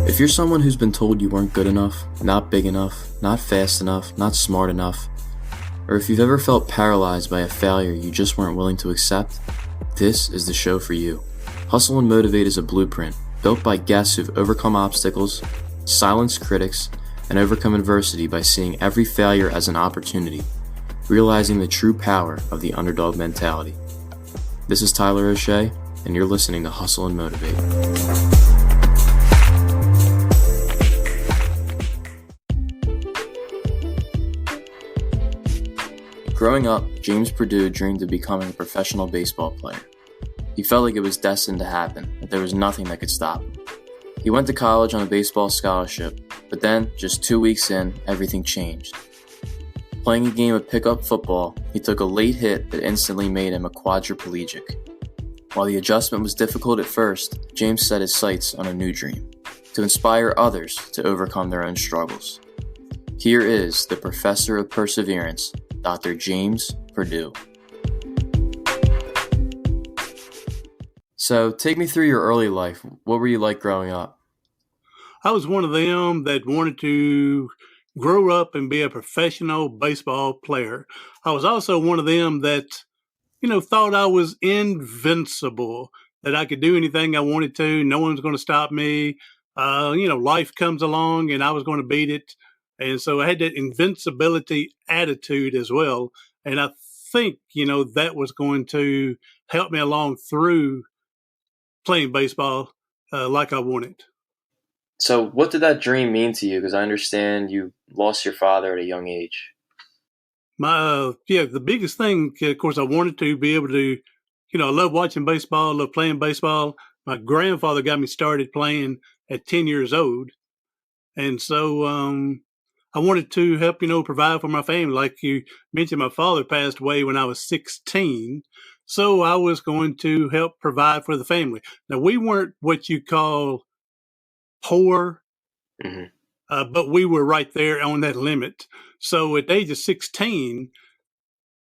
If you're someone who's been told you weren't good enough, not big enough, not fast enough, not smart enough, or if you've ever felt paralyzed by a failure you just weren't willing to accept, this is the show for you. Hustle and Motivate is a blueprint built by guests who've overcome obstacles, silenced critics, and overcome adversity by seeing every failure as an opportunity, realizing the true power of the underdog mentality. This is Tyler O'Shea, and you're listening to Hustle and Motivate. Growing up, James Perdue dreamed of becoming a professional baseball player. He felt like it was destined to happen, that there was nothing that could stop him. He went to college on a baseball scholarship, but then, just 2 weeks in, everything changed. Playing a game of pickup football, he took a late hit that instantly made him a quadriplegic. While the adjustment was difficult at first, James set his sights on a new dream, to inspire others to overcome their own struggles. Here is the Professor of Perseverance, Dr. James Perdue. So, take me through your early life. What were you like growing up? I was one of them that wanted to grow up and be a professional baseball player. I was also one of them that, thought I was invincible, that I could do anything I wanted to. No one's going to stop me. Life comes along and I was going to beat it. And so I had that invincibility attitude as well. And I think, that was going to help me along through playing baseball like I wanted. So what did that dream mean to you? Because I understand you lost your father at a young age. The biggest thing, of course, I wanted to be able to, I love watching baseball, I love playing baseball. My grandfather got me started playing at 10 years old. And so I wanted to help, provide for my family. Like you mentioned, my father passed away when I was 16. So I was going to help provide for the family. Now, we weren't what you call poor, but we were right there on that limit. So at the age of 16,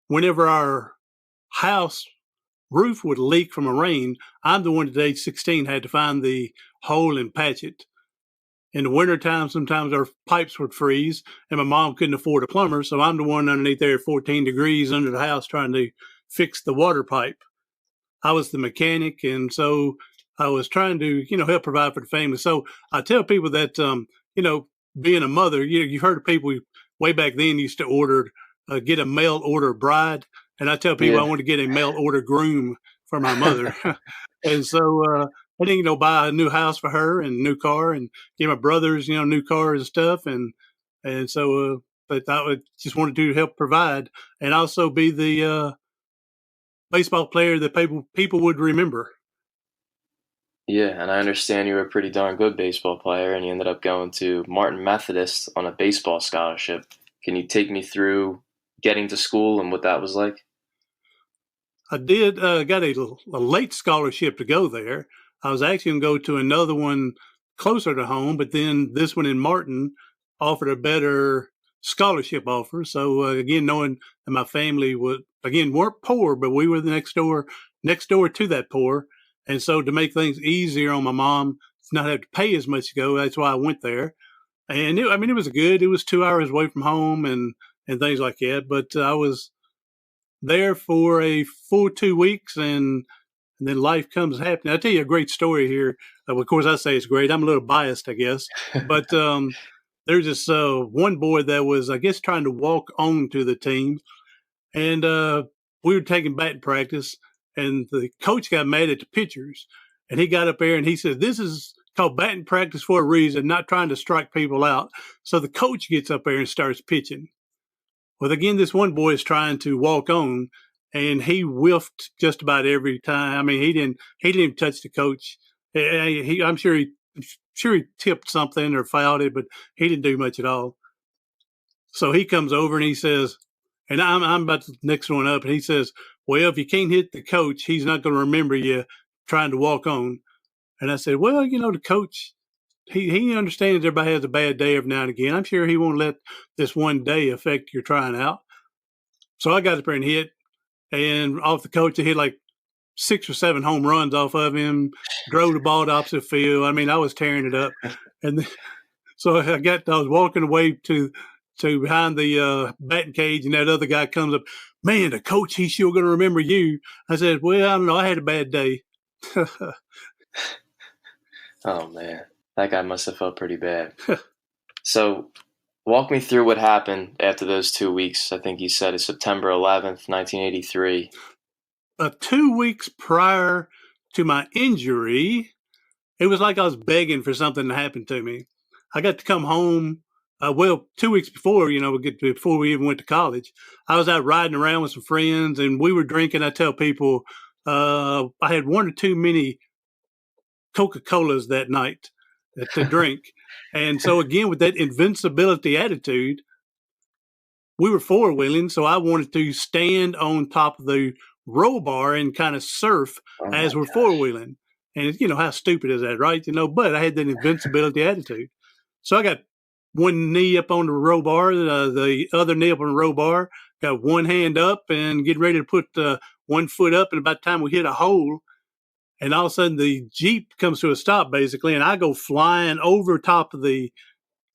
whenever our house roof would leak from a rain, I'm the one at age 16 had to find the hole and patch it. In the wintertime, sometimes our pipes would freeze, and my mom couldn't afford a plumber, so I'm the one underneath there at 14 degrees under the house trying to fix the water pipe. I was the mechanic, and so I was trying to, help provide for the family. So I tell people that, being a mother, you've heard of people way back then used to get a mail order bride, and I tell people I want to get a mail order groom for my mother. And so I didn't, buy a new house for her and a new car and give my brothers, new cars and stuff. And so, but I just wanted to help provide and also be the baseball player that people would remember. Yeah, and I understand you were a pretty darn good baseball player and you ended up going to Martin Methodist on a baseball scholarship. Can you take me through getting to school and what that was like? I did got a late scholarship to go there. I was actually going to go to another one closer to home, but then this one in Martin offered a better scholarship offer. So again, knowing that my family weren't poor, but we were next door to that poor. And so to make things easier on my mom, not have to pay as much to go, that's why I went there. And it was good. It was 2 hours away from home and things like that. But I was there for a full 2 weeks and then life comes happening. I'll tell you a great story here. Of course, I say it's great. I'm a little biased, I guess. But there's this one boy that was, I guess, trying to walk on to the team. And we were taking batting practice. And the coach got mad at the pitchers. And he got up there and he said, "This is called batting practice for a reason, not trying to strike people out." So the coach gets up there and starts pitching. Well, again, this one boy is trying to walk on. And he whiffed just about every time. I mean, he didn't even touch the coach. I'm sure he tipped something or fouled it, but he didn't do much at all. So he comes over and he says, and I'm about the next one up, and he says, "Well, if you can't hit the coach, he's not going to remember you trying to walk on." And I said, "Well, the coach, he understands everybody has a bad day every now and again. I'm sure he won't let this one day affect your trying out." So I got up there and hit. And off the coach, I hit like 6 or 7 home runs off of him, drove the ball to opposite field. I mean, I was tearing it up. And then, so I was walking away to behind the batting cage, and that other guy comes up, man, the coach, he's sure going to remember you. I said, well, I don't know. I had a bad day. Oh, man. That guy must have felt pretty bad. So walk me through what happened after those 2 weeks. I think you said it's September 11th, 1983. 2 weeks prior to my injury, it was like I was begging for something to happen to me. I got to come home. 2 weeks before, before we even went to college, I was out riding around with some friends, and we were drinking. I tell people I had one or too many Coca-Colas that night to drink. And so again, with that invincibility attitude, we were four-wheeling, so I wanted to stand on top of the roll bar and kind of surf as we're four-wheeling. And how stupid is that, right? But I had that invincibility attitude. So I got one knee up on the row bar, the other knee up on the row bar, got one hand up and getting ready to put one foot up. And about the time we hit a hole, and all of a sudden the Jeep comes to a stop, basically, and I go flying over top of the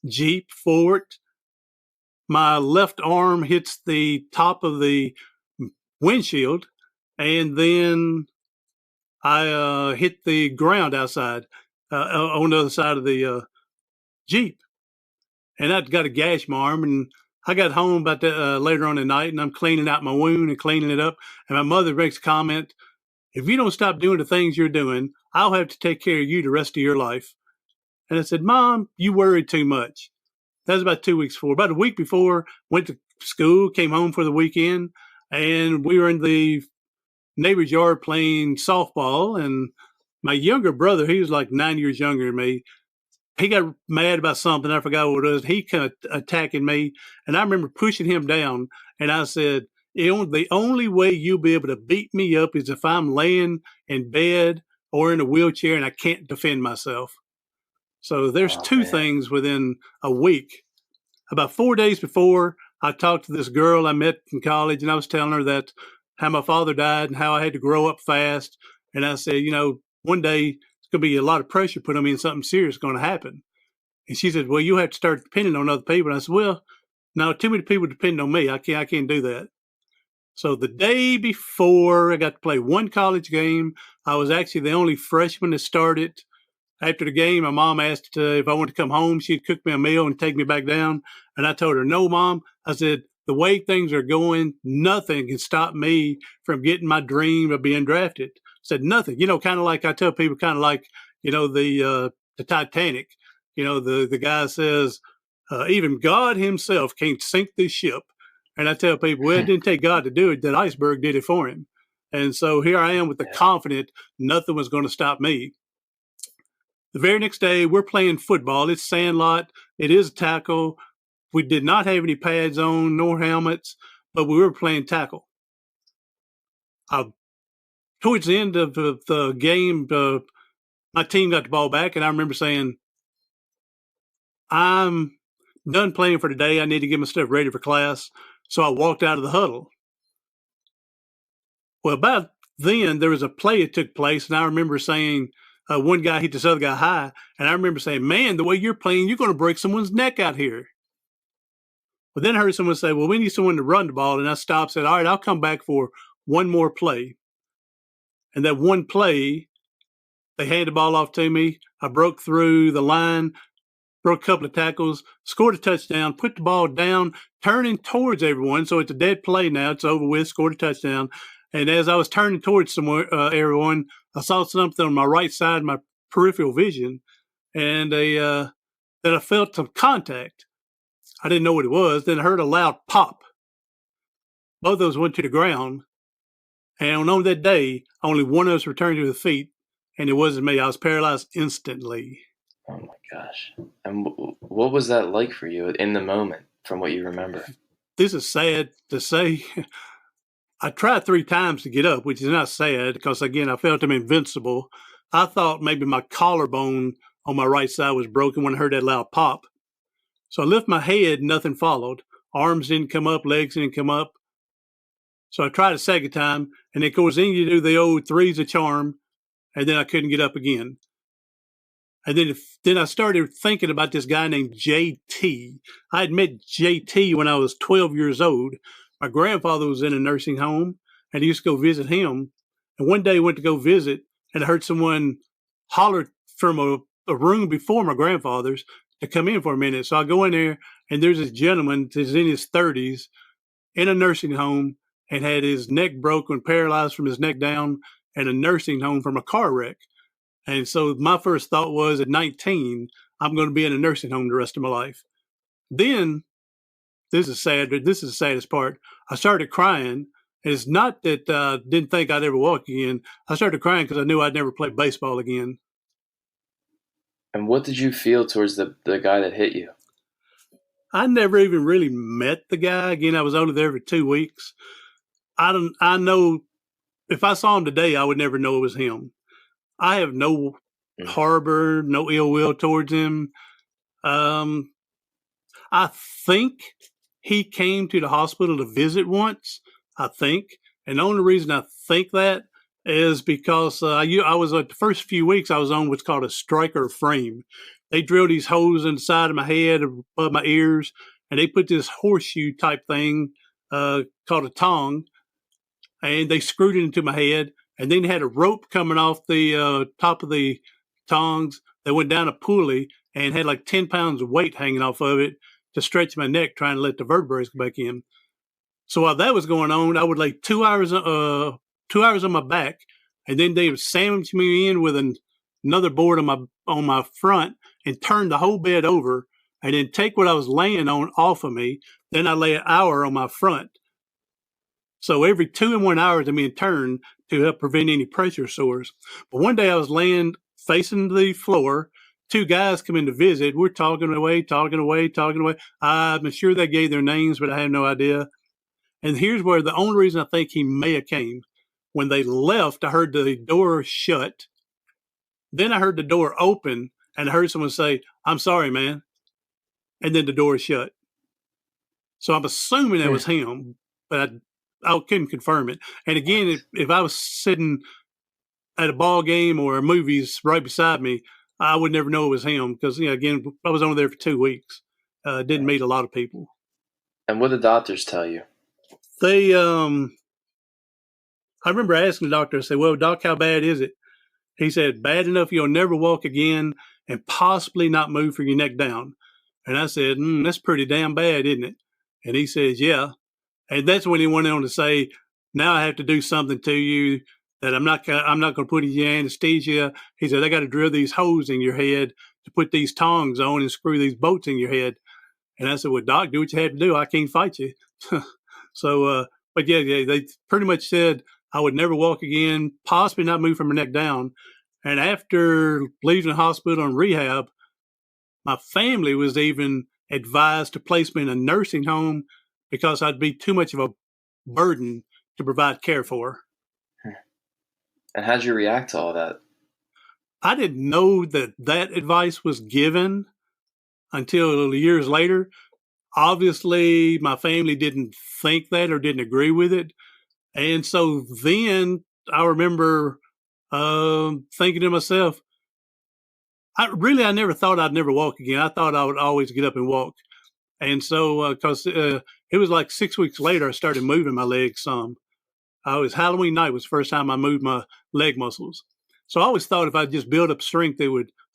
Jeep forward. My left arm hits the top of the windshield, and then I hit the ground outside on the other side of the Jeep. And I got a gash in my arm, and I got home about later on at night, and I'm cleaning out my wound and cleaning it up. And my mother makes a comment, if you don't stop doing the things you're doing, I'll have to take care of you the rest of your life. And I said, Mom, you worried too much. That was about 2 weeks before. About a week before, went to school, came home for the weekend, and we were in the neighbor's yard playing softball. And my younger brother, he was like 9 years younger than me, he got mad about something. I forgot what it was. He kind of attacking me. And I remember pushing him down. And I said, the only way you'll be able to beat me up is if I'm laying in bed or in a wheelchair and I can't defend myself. So there's two things within a week. About 4 days before, I talked to this girl I met in college, and I was telling her that how my father died and how I had to grow up fast. And I said, one day, going to be a lot of pressure put on me and something serious is going to happen. And she said, well, you have to start depending on other people. And I said, well, no, too many people depend on me. I can't do that. So the day before I got to play one college game, I was actually the only freshman that started. After the game, my mom asked if I wanted to come home. She'd cook me a meal and take me back down. And I told her, no, Mom. I said, the way things are going, nothing can stop me from getting my dream of being drafted. Said nothing, kind of like I tell people, kind of like, the Titanic, the guy says, even God himself can't sink this ship. And I tell people, well, it didn't take God to do it. That iceberg did it for him. And so here I am with the confidence nothing was going to stop me. The very next day, we're playing football. It's sandlot. It is tackle. We did not have any pads on, nor helmets, but we were playing tackle. Towards the end of the game, my team got the ball back, and I remember saying, I'm done playing for today. I need to get my stuff ready for class. So I walked out of the huddle. Well, about then, there was a play that took place, and I remember saying, one guy hit this other guy high, and I remember saying, man, the way you're playing, you're going to break someone's neck out here. But then I heard someone say, well, we need someone to run the ball, and I stopped and said, all right, I'll come back for one more play. And that one play, they handed the ball off to me. I broke through the line, broke a couple of tackles, scored a touchdown, put the ball down, turning towards everyone. So it's a dead play now. It's over with, scored a touchdown. And as I was turning towards everyone, I saw something on my right side of my peripheral vision, and that I felt some contact. I didn't know what it was. Then I heard a loud pop. Both of those went to the ground. And on that day, only one of us returned to the feet, and it wasn't me. I was paralyzed instantly. Oh, my gosh. And what was that like for you in the moment, from what you remember? This is sad to say. I tried 3 times to get up, which is not sad because, again, I felt I'm invincible. I thought maybe my collarbone on my right side was broken when I heard that loud pop. So I lifted my head, nothing followed. Arms didn't come up, legs didn't come up. So I tried a second time, and of course, then you do the old three's a charm, and then I couldn't get up again. And then I started thinking about this guy named JT. I had met JT when I was 12 years old. My grandfather was in a nursing home, and I used to go visit him. And one day I went to go visit, and I heard someone holler from a room before my grandfather's to come in for a minute. So I go in there, and there's this gentleman who's in his 30s in a nursing home and had his neck broken, paralyzed from his neck down, and a nursing home from a car wreck. And so my first thought was at 19, I'm going to be in a nursing home the rest of my life. Then, this is sad, but this is the saddest part. I started crying. And it's not that I didn't think I'd ever walk again. I started crying because I knew I'd never play baseball again. And what did you feel towards the guy that hit you? I never even really met the guy. Again, I was only there for 2 weeks. I know if I saw him today, I would never know it was him. I have no harbor, no ill will towards him. I think he came to the hospital to visit once, I think. And the only reason I think that is because I was the first few weeks I was on what's called a striker frame. They drilled these holes in the side of my head, above my ears, and they put this horseshoe type thing called a tong, and they screwed it into my head. And then had a rope coming off the top of the tongs that went down a pulley and had like 10 pounds of weight hanging off of it to stretch my neck, trying to let the vertebrae go back in. So while that was going on, I would lay 2 hours on my back, and then they would sandwich me in with another board on my front and turn the whole bed over, and then take what I was laying on off of me. Then I lay an hour on my front. So every 2 and 1 hours, I'm being turned to help prevent any pressure sores. But one day I was laying facing the floor. 2 guys come in to visit. We're talking away. I'm sure they gave their names, but I have no idea. And here's where the only reason I think he may have came. When they left, I heard the door shut. Then I heard the door open, and I heard someone say, "I'm sorry, man." And then the door shut. So I'm assuming that was him, but I couldn't confirm it. And again, if I was sitting at a ball game or a movies right beside me, I would never know it was him because, again, I was only there for 2 weeks. Didn't meet a lot of people. And what did the doctors tell you? They, I remember asking the doctor, I said, "Well, Doc, how bad is it?" He said, "Bad enough you'll never walk again and possibly not move from your neck down." And I said, "That's pretty damn bad, isn't it?" And he says, "Yeah." And that's when he went on to say, "Now I have to do something to you that I'm not going to put in your anesthesia." He said, "I got to drill these holes in your head to put these tongs on and screw these bolts in your head." And I said, "Well, Doc, do what you have to do. I can't fight you." So, but yeah, they pretty much said I would never walk again, possibly not move from my neck down. And after leaving the hospital and rehab, my family was even advised to place me in a nursing home because I'd be too much of a burden to provide care for. And how'd you react to all that? I didn't know that advice was given until years later. Obviously, my family didn't think that or didn't agree with it. And so then I remember thinking to myself, I never thought I'd never walk again. I thought I would always get up and walk. And so, because it was like 6 weeks later, I started moving my legs some. It was Halloween night was the first time I moved my leg muscles. So I always thought if I just build up strength,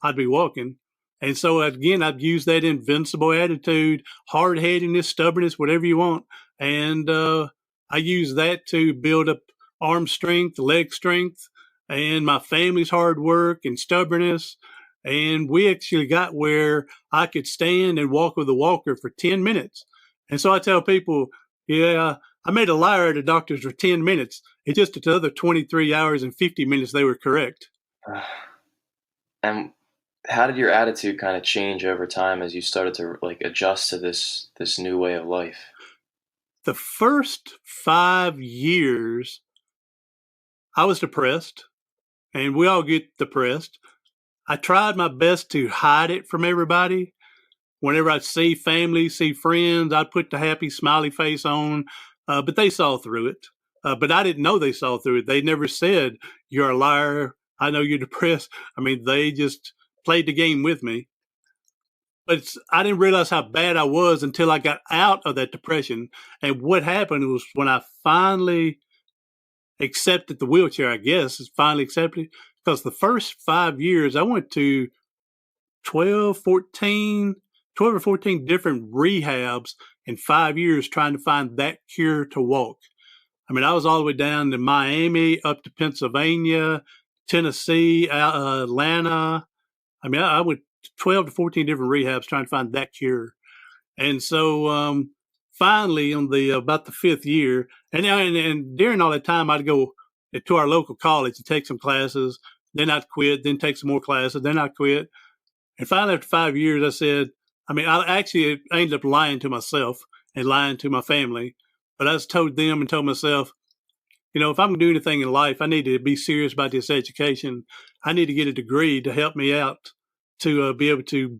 I'd be walking. And so again, I'd use that invincible attitude, hard-headedness, stubbornness, whatever you want. And I use that to build up arm strength, leg strength, and my family's hard work and stubbornness. And we actually got where I could stand and walk with a walker for 10 minutes. And so I tell people, yeah, I made a liar at the doctors for 10 minutes. It just took the other 23 hours and 50 minutes they were correct. And how did your attitude kind of change over time as you started to adjust to this new way of life? The first 5 years, I was depressed, and we all get depressed. I tried my best to hide it from everybody. Whenever I'd see family, see friends, I'd put the happy smiley face on, but they saw through it. But I didn't know they saw through it. They never said, "You're a liar. I know you're depressed." I mean, they just played the game with me. But I didn't realize how bad I was until I got out of that depression. And what happened was when I finally accepted the wheelchair, I guess, is finally accepted. Because the first 5 years, I went to 12, 14, 12 or 14 different rehabs in 5 years trying to find that cure to walk. I mean, I was all the way down to Miami, up to Pennsylvania, Tennessee, Atlanta. I mean, I went 12 to 14 different rehabs trying to find that cure. And so finally, on the about the 5th year, and during all that time, I'd go to our local college to take some classes. Then I'd quit, then take some more classes, then I'd quit. And finally, after 5 years, I said, I ended up lying to myself and lying to my family. But I just told them and told myself, if I'm going to do anything in life, I need to be serious about this education. I need to get a degree to help me out to be able to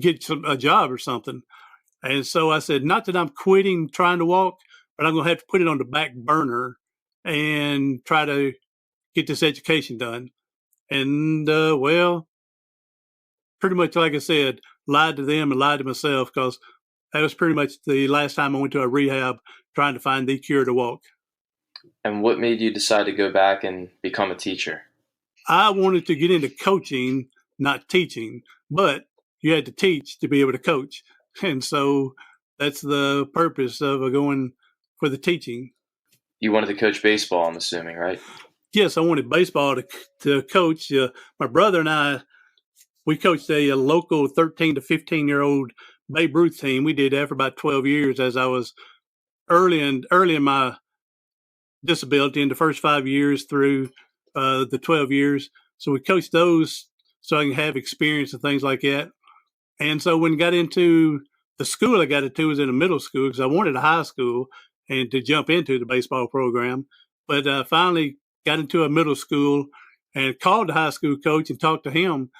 get a job or something. And so I said, not that I'm quitting trying to walk, but I'm going to have to put it on the back burner and try to get this education done. And pretty much, like I said, lied to them and lied to myself, because that was pretty much the last time I went to a rehab trying to find the cure to walk. And what made you decide to go back and become a teacher? I wanted to get into coaching, not teaching, but you had to teach to be able to coach. And so that's the purpose of going for the teaching. You wanted to coach baseball, I'm assuming, right? Yes, I wanted baseball to coach. My brother and I, we coached a local 13 to 15-year-old Babe Ruth team. We did that for about 12 years as I was early in my disability, in the first 5 years through the 12 years. So we coached those so I can have experience and things like that. And so when I got into the school I got into was in a middle school, because I wanted a high school and to jump into the baseball program. But finally got into a middle school and called the high school coach and talked to him.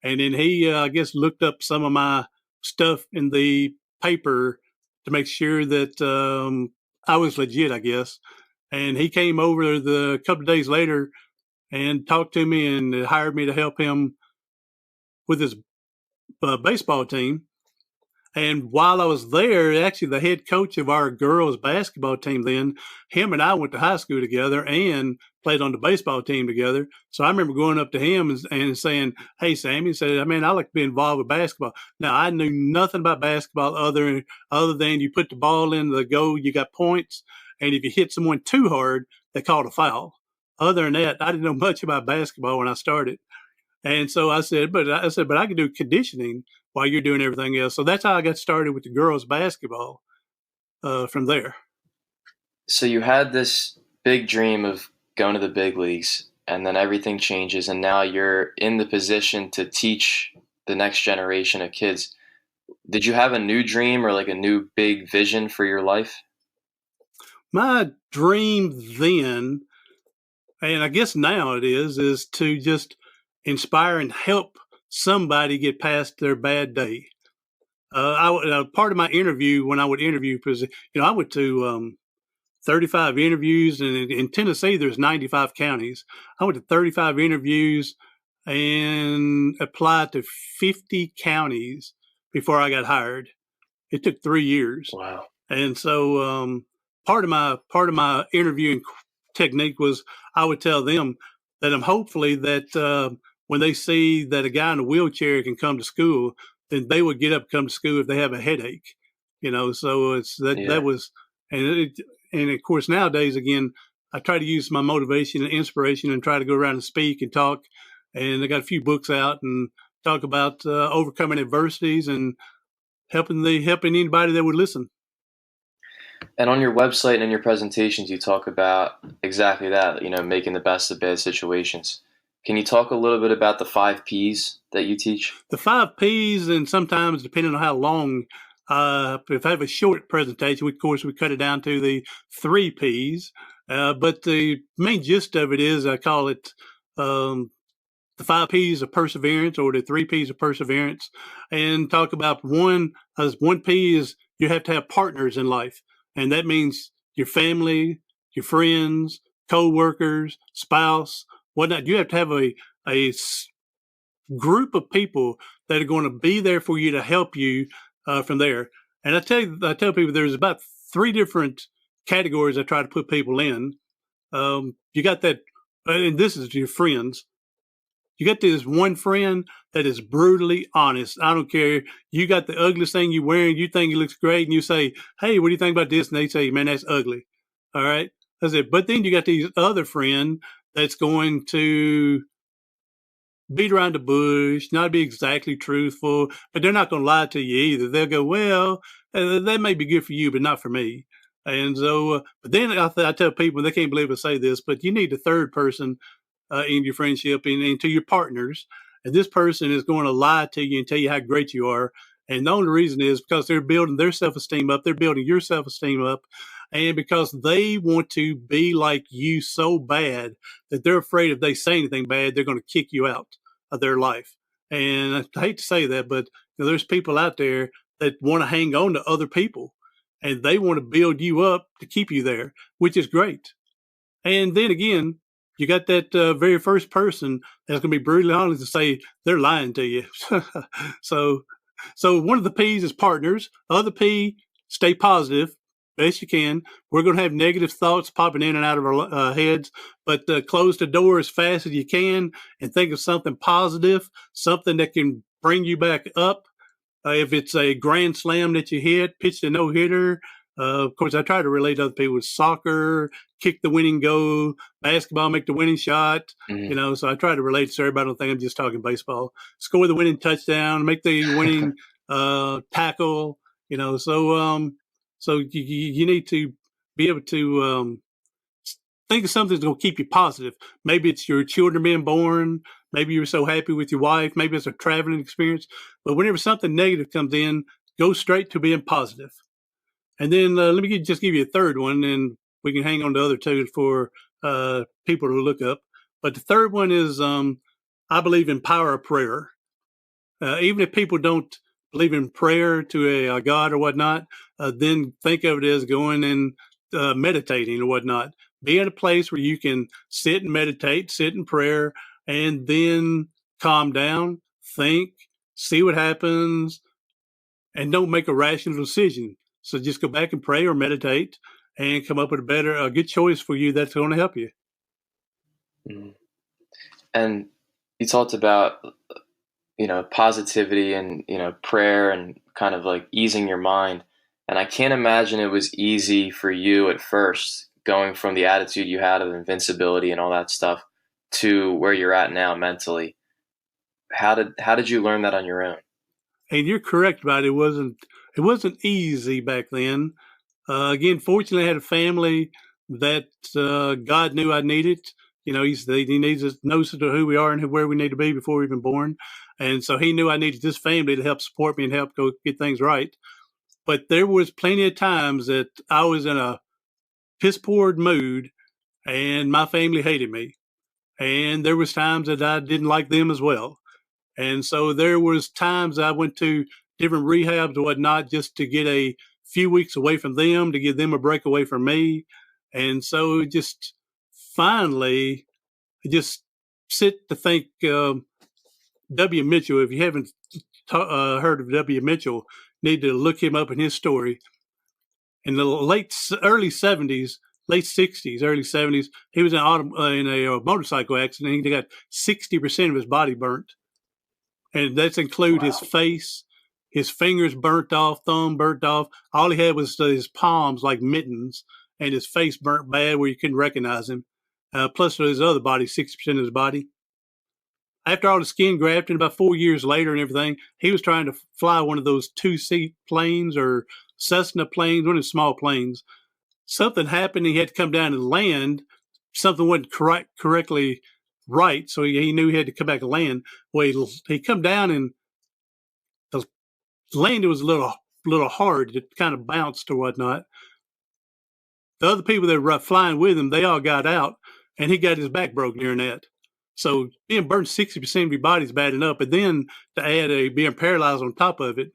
And then he, I guess, looked up some of my stuff in the paper to make sure that I was legit, I guess. And he came over the couple of days later and talked to me and hired me to help him with his baseball team. And while I was there, actually the head coach of our girls basketball team then, him and I went to high school together and played on the baseball team together. So I remember going up to him and saying, "Hey, Sammy," said, I like to be involved with basketball. Now, I knew nothing about basketball other than you put the ball in the goal, you got points. And if you hit someone too hard, they called a foul. Other than that, I didn't know much about basketball when I started. And so I said, but I can do conditioning while you're doing everything else. So that's how I got started with the girls basketball from there. So you had this big dream of going to the big leagues, and then everything changes, and now you're in the position to teach the next generation of kids. Did you have a new dream or like a new big vision for your life? My dream then, and I guess now it is to just inspire and help somebody get past their bad day. Part of my interview, when I would interview, because I went to 35 interviews, and in Tennessee there's 95 counties. I went to 35 interviews and applied to 50 counties before I got hired. It took 3 years. Wow. And so part of my interviewing technique was I would tell them that I'm hopefully that when they see that a guy in a wheelchair can come to school, then they would get up and come to school if they have a headache. So it's that was, and of course nowadays, again, I try to use my motivation and inspiration and try to go around and speak and talk. And I got a few books out and talk about overcoming adversities and helping anybody that would listen. And on your website and in your presentations, you talk about exactly that, making the best of bad situations. Can you talk a little bit about the 5 Ps that you teach? The 5 Ps, and sometimes depending on how long, if I have a short presentation, of course, we cut it down to the 3 Ps. But the main gist of it is I call it the 5 Ps of perseverance, or the 3 Ps of perseverance, and talk about one P is you have to have partners in life. And that means your family, your friends, co-workers, spouse, whatnot. You have to have a group of people that are going to be there for you to help you from there. And I tell people there's about 3 different categories I try to put people in. You got that, and this is your friends. You got this one friend that is brutally honest. I don't care. You got the ugliest thing you're wearing. You think it looks great. And you say, hey, what do you think about this? And they say, man, that's ugly. All right. That's it. But then you got these other friend that's going to beat around the bush, not be exactly truthful, but they're not going to lie to you either. They'll go, well, that may be good for you, but not for me. And so, but then I tell people, they can't believe I say this, but you need a third person in your friendship and to your partners. And this person is going to lie to you and tell you how great you are. And the only reason is because they're building their self-esteem up. They're building your self-esteem up. And because they want to be like you so bad that they're afraid if they say anything bad, they're going to kick you out of their life. And I hate to say that, but there's people out there that want to hang on to other people and they want to build you up to keep you there, which is great. And then again, you got that very first person that's going to be brutally honest and say they're lying to you. So one of the P's is partners. Other P, stay positive best you can. We're going to have negative thoughts popping in and out of our heads, but close the door as fast as you can and think of something positive, something that can bring you back up. If it's a grand slam that you hit, pitch a no-hitter. Of course, I try to relate to other people with soccer, kick the winning goal, basketball, make the winning shot. Mm-hmm. So I try to relate to everybody. I don't think I'm just talking baseball. Score the winning touchdown, make the winning tackle. So you need to be able to think of something that's going to keep you positive. Maybe it's your children being born. Maybe you're so happy with your wife. Maybe it's a traveling experience. But whenever something negative comes in, go straight to being positive. And then let me just give you a third one, and we can hang on to the other 2 for people to look up. But the third one is I believe in power of prayer. Even if people don't believe in prayer to a God or whatnot, then think of it as going and meditating or whatnot. Be in a place where you can sit and meditate, sit in prayer, and then calm down, think, see what happens, and don't make a rational decision. So just go back and pray or meditate and come up with a good choice for you that's going to help you. Mm-hmm. And you talked about, positivity and, prayer and kind of like easing your mind. And I can't imagine it was easy for you at first, going from the attitude you had of invincibility and all that stuff to where you're at now mentally. How did you learn that on your own? And you're correct about it. It wasn't easy back then. Again, fortunately, I had a family that God knew I needed. He needs us, knows who we are and where we need to be before we've been born. And so he knew I needed this family to help support me and help go get things right. But there was plenty of times that I was in a piss-poor mood and my family hated me. And there was times that I didn't like them as well. And so there was times I went to different rehabs or whatnot just to get a few weeks away from them, to give them a break away from me. And so just finally, just sit to think, W. Mitchell, if you haven't heard of W. Mitchell, need to look him up in his story. In the early 60s, early 70s, he was in a motorcycle accident. He got 60% of his body burnt. And that's include his face, his fingers burnt off, thumb burnt off. All he had was his palms like mittens, and his face burnt bad where you couldn't recognize him. Plus his other body, 60% of his body. After all the skin grafting, about 4 years later and everything, he was trying to fly one of those 2-seat planes or Cessna planes, one of the small planes. Something happened. He had to come down and land. Something wasn't correctly right, so he knew he had to come back and land. Well, he come down and the landing was a little hard. It kind of bounced or whatnot. The other people that were flying with him, they all got out, and he got his back broken during that. So being burned 60% of your body is bad enough, but then to add being paralyzed on top of it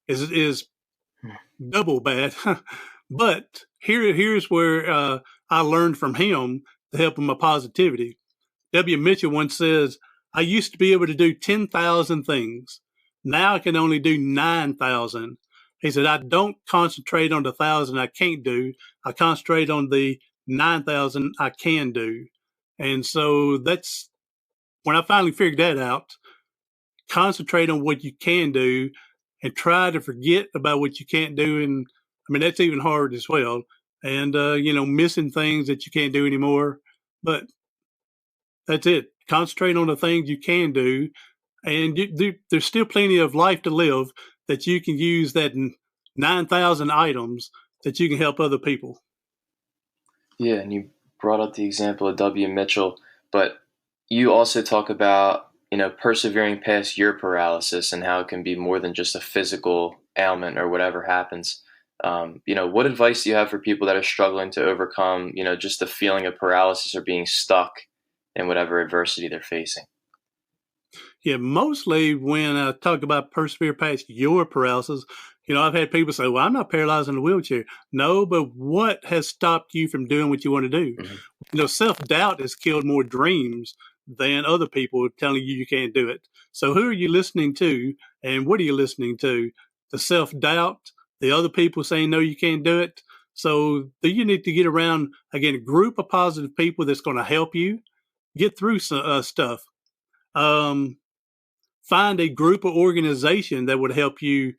is double bad. But here's where I learned from him to help with my positivity. W. Mitchell once says, I used to be able to do 10,000 things. Now I can only do 9,000. He said, I don't concentrate on the 1,000 I can't do. I concentrate on the 9,000 I can do. And so that's when I finally figured that out. Concentrate on what you can do and try to forget about what you can't do. And I mean, that's even hard as well. And, missing things that you can't do anymore. But that's it. Concentrate on the things you can do. And there's still plenty of life to live that you can use that 9,000 items that you can help other people. Yeah, and you brought up the example of W. Mitchell, but you also talk about, persevering past your paralysis and how it can be more than just a physical ailment or whatever happens. What advice do you have for people that are struggling to overcome, just the feeling of paralysis or being stuck in whatever adversity they're facing? Yeah, mostly when I talk about persevere past your paralysis, I've had people say, well, I'm not paralyzed in a wheelchair. No, but what has stopped you from doing what you want to do? Mm-hmm. Self-doubt has killed more dreams than other people telling you can't do it. So who are you listening to and what are you listening to? The self-doubt, the other people saying, no, you can't do it. So you need to get around, again, a group of positive people that's going to help you get through stuff. Find a group or organization that would help you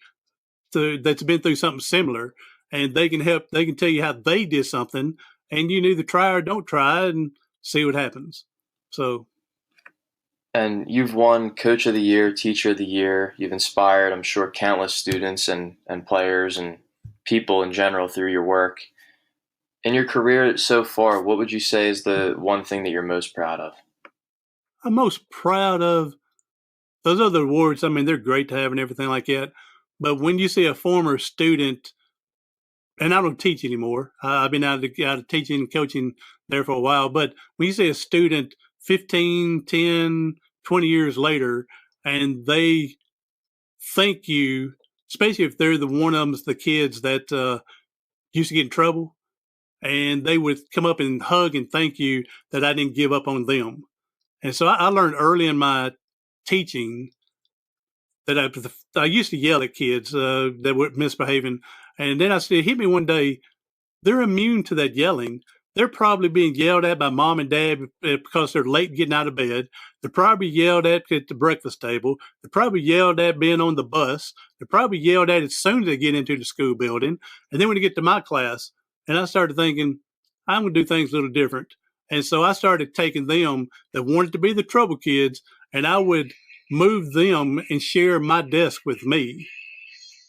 that's been through something similar, and they can tell you how they did something, and you can either try or don't try and see what happens. So. And you've won Coach of the Year, Teacher of the Year. You've inspired, I'm sure, countless students and players and people in general through your work. In your career so far, what would you say is the one thing that you're most proud of? I'm most proud of those other awards. I mean, they're great to have and everything like that. But when you see a former student, and I don't teach anymore. I've been out of teaching and coaching there for a while. But when you see a student 15, 10, 20 years later, and they thank you, especially if they're one of them's the kids that used to get in trouble, and they would come up and hug and thank you that I didn't give up on them. And so I learned early in my teaching that I used to yell at kids that were misbehaving. And then I said, it hit me one day, they're immune to that yelling. They're probably being yelled at by mom and dad because they're late getting out of bed. They're probably yelled at the breakfast table. They're probably yelled at being on the bus. They're probably yelled at as soon as they get into the school building. And then when they get to my class, and I started thinking, I'm going to do things a little different. And so I started taking them that wanted to be the trouble kids, and I would move them and share my desk with me.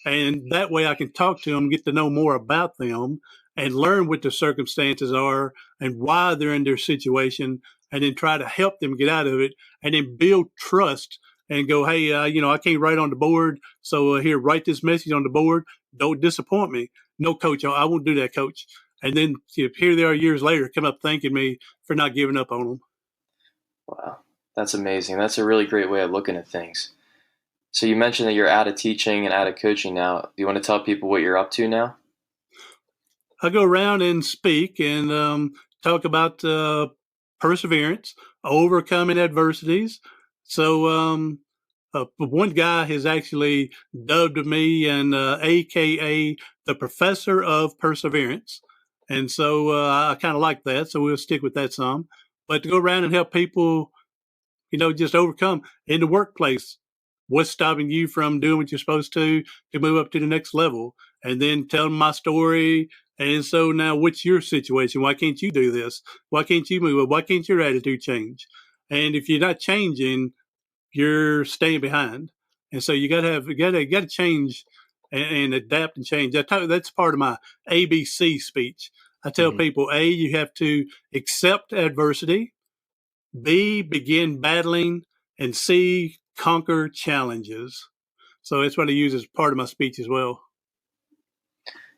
And that way I can talk to them, get to know more about them, and learn what their circumstances are and why they're in their situation, and then try to help them get out of it, and then build trust and go, hey, I can't write on the board. So here, write this message on the board. Don't disappoint me. No, coach, I won't do that, coach. And then here they are years later, come up thanking me for not giving up on them. Wow, that's amazing. That's a really great way of looking at things. So you mentioned that you're out of teaching and out of coaching now. Do you want to tell people what you're up to now? I go around and speak and talk about perseverance, overcoming adversities. So one guy has actually dubbed me AKA the Professor of Perseverance. And so I kind of like that. So we'll stick with that some. But to go around and help people, just overcome in the workplace. What's stopping you from doing what you're supposed to move up to the next level? And then tell them my story. And so now what's your situation? Why can't you do this? Why can't you move up? Why can't your attitude change? And if you're not changing, you're staying behind. And so you got to change and adapt and change. That's part of my ABC speech. I tell people, A, you have to accept adversity. B, begin battling. And C, conquer challenges. So that's what I use as part of my speech as well.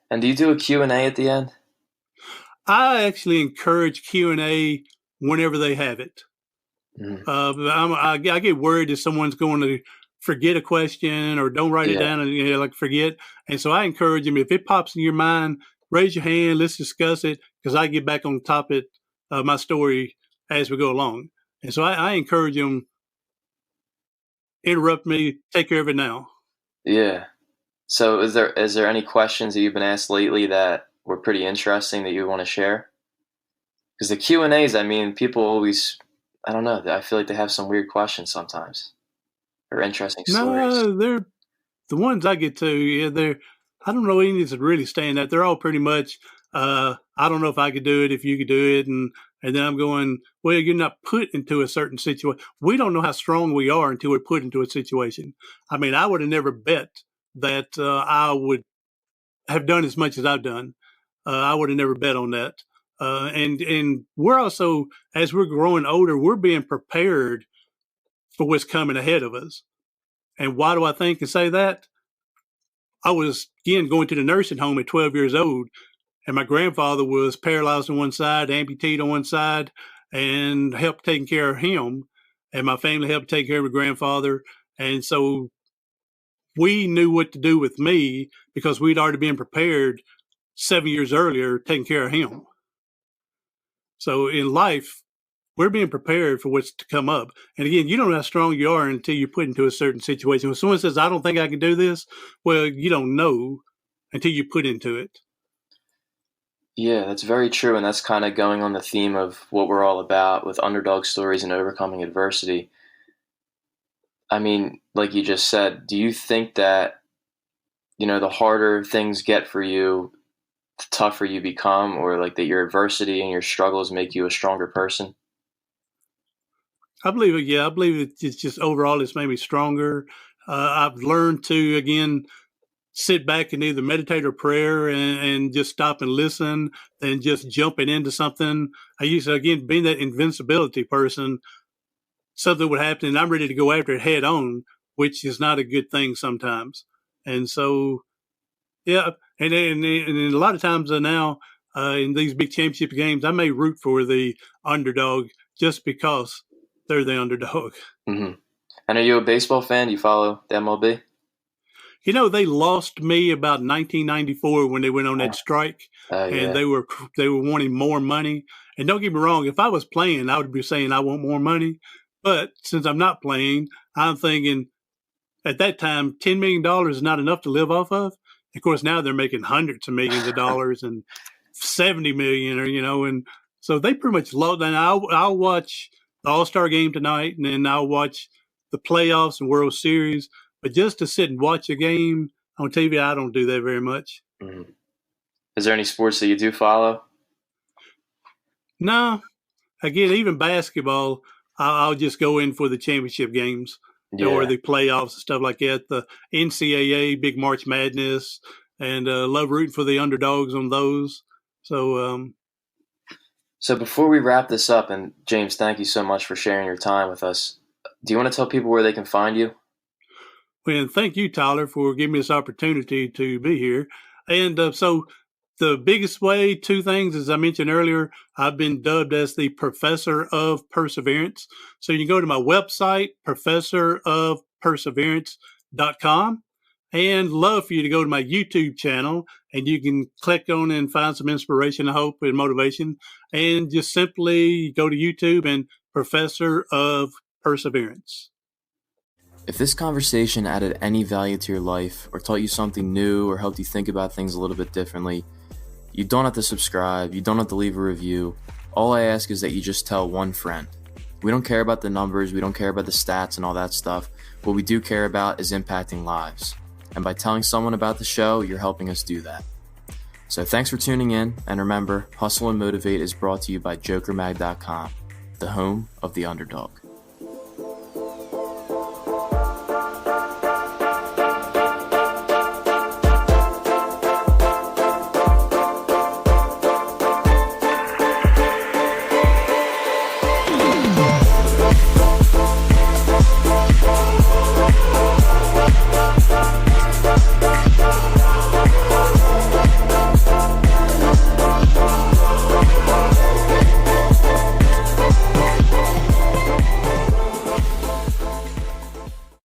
And do you do a Q&A at the end? I actually encourage Q&A whenever they have it. I get worried that someone's going to forget a question or don't write it down and forget. And so I encourage them, if it pops in your mind, raise your hand. Let's discuss it, because I get back on topic my story as we go along. And so I encourage them, interrupt me, take care of it now. Yeah. So is there any questions that you've been asked lately that were pretty interesting that you want to share? Because the Q&As, I mean, people always, I don't know, I feel like they have some weird questions sometimes, or interesting stories. No, they're the ones I get to. Yeah, I don't know any that really stand out. They're all pretty much, I don't know if I could do it, if you could do it. And then I'm going, well, you're not put into a certain situation. We don't know how strong we are until we're put into a situation. I mean, I would have never bet that I would have done as much as I've done. I would have never bet on that. And we're also, as we're growing older, we're being prepared for what's coming ahead of us. And why do I think and say that? I was, again, going to the nursing home at 12 years old, and my grandfather was paralyzed on one side, amputated on one side, and helped taking care of him. And my family helped take care of my grandfather. And so we knew what to do with me because we'd already been prepared 7 years earlier, taking care of him. So in life, we're being prepared for what's to come up. And again, you don't know how strong you are until you're put into a certain situation. When someone says, I don't think I can do this, well, you don't know until you put into it. Yeah, that's very true. And that's kind of going on the theme of what we're all about with underdog stories and overcoming adversity. I mean, like you just said, do you think that, the harder things get for you, the tougher you become, or like that your adversity and your struggles make you a stronger person? I believe it. Yeah, I believe it's just overall it's made me stronger. I've learned to, again, sit back and either meditate or prayer and just stop and listen and just jumping into something. I used to, again, being that invincibility person, something would happen and I'm ready to go after it head on, which is not a good thing sometimes. And so, yeah, and a lot of times now in these big championship games, I may root for the underdog just because they're the underdog. Mm-hmm. And are you a baseball fan? Do you follow the MLB? They lost me about 1994 when they went on that strike, and they were wanting more money. And don't get me wrong, if I was playing, I would be saying I want more money. But since I'm not playing, I'm thinking at that time $10 million is not enough to live off of. Of course, now they're making hundreds of millions of dollars and 70 million, and so they pretty much lost. And I'll watch the All-Star game tonight, and then I'll watch the playoffs and World Series. But just to sit and watch a game on TV, I don't do that very much. Mm-hmm. Is there any sports that you do follow? No. Again, even basketball, I'll just go in for the championship games or the playoffs and stuff like that. The NCAA, big March Madness, and love rooting for the underdogs on those. So before we wrap this up, and James, thank you so much for sharing your time with us. Do you want to tell people where they can find you? Well, thank you, Tyler, for giving me this opportunity to be here. And so the biggest way, two things, as I mentioned earlier, I've been dubbed as the Professor of Perseverance. So you can go to my website, professorofperseverance.com, and love for you to go to my YouTube channel, and you can click on and find some inspiration, hope, and motivation, and just simply go to YouTube and Professor of Perseverance. If this conversation added any value to your life or taught you something new or helped you think about things a little bit differently, you don't have to subscribe, you don't have to leave a review. All I ask is that you just tell one friend. We don't care about the numbers, we don't care about the stats and all that stuff. What we do care about is impacting lives. And by telling someone about the show, you're helping us do that. So thanks for tuning in, and remember, Hustle and Motivate is brought to you by JokerMag.com, the home of the underdog.